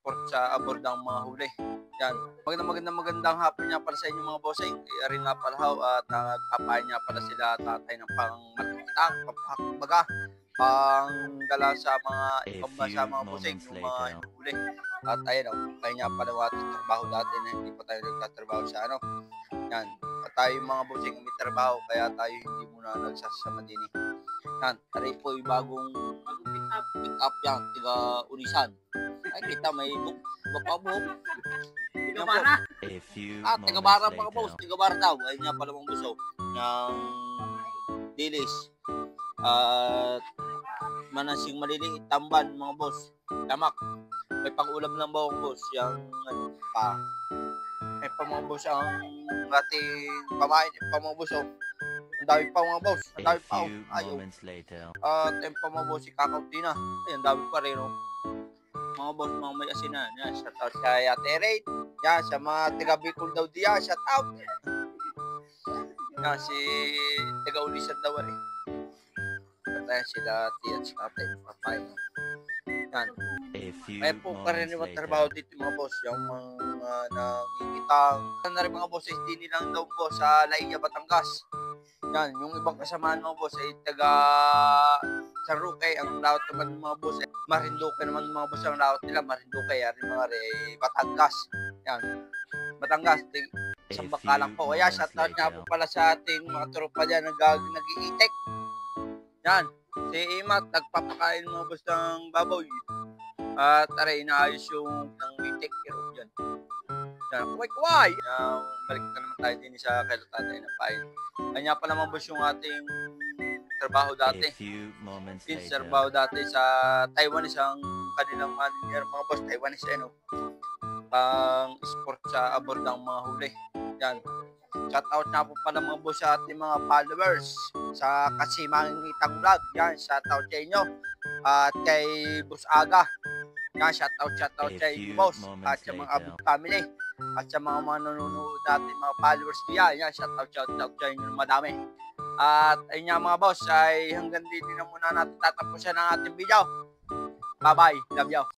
pang-sport sa aboard ng mga huli. Yan. Magandang hapon nga pala sa inyo mga bossing. Kaya rin nga pala at nagpapain nga pala sila tatay ng pang-matitang, pang-baga, pang-dala sa mga ibang bansa mga bossing, yung mga inuhuli. At ayun tayo nga pala yung ating trabaho dati na hindi pa tayo nagtatrabaho sa Yan. At tayo mga bossing may trabaho kaya tayo hindi muna nagsasama din eh. Yan. Taray po yung bagong pick up yan, tiga Unisan. Ay kita may buhok. Tigabara. Tigabara mga boss, tigabara daw. Ayun nga pala mga boss ng dilis. At manasing maliliit, tamban mga boss. Tamak. May pang-ulam ng bawang boss. Yung pa. May pa mga boss ang ating pamain. Pa mga boss Ang dami pa mga boss. Ang dami pa ayaw. At yung pa mga boss, ikakaunti na. Ay, ang dami pa rin mga boss, mga may asinan. Yan, shout out sa Yate Raid. Yan, sa mga taga-Bicol daw diya, shout out. Yan, si taga-Ulisan daw rin. Patayan sila, tiyan sa tatay. Papayin. Yan. May po karaniwang trabaho dito mga boss. Yung mga nangingitang. Yan na rin mga boss, hindi nilang daw po sa Laia, Batangas. Yan, yung ibang kasamaan mga boss ay taga San Roque. Ang laot naman mga boss ay Marinduque naman mga boss. Ang laot nila Marinduque. Yan mga rin Batangas. Yan, Batangas. Isang bakalang po. Kaya shoutout nga po pala sa ating mga tropa dyan nag-iitik. Yan, si Imat nagpapakain mga boss ng baboy. At aray, inaayos yung ng itik. Yan. Yan, kuway-kuway. Balik na naman tayo din sa kay tatay na pain. Kanya pa naman boss yung ating trabaho dati. Trabaho dati sa Taiwan, isang kanilang manager mga boss. Taiwanese pang-sport sa aboard ng mga huli. Yan. Shout out na po pala mga boss sa ating mga followers sa Kasimangitang Vlog. Yan, shout out sa inyo. At kay Boss Aga. Yan, shout out sa inyo boss. At sa mga Abot family. At sa mga nanonood natin mga followers niya. Yan, shout out sa inyo madami. At ayun nga mga boss, ay hanggang dito na muna natin tatapusin ang ating video. Bye bye, love you.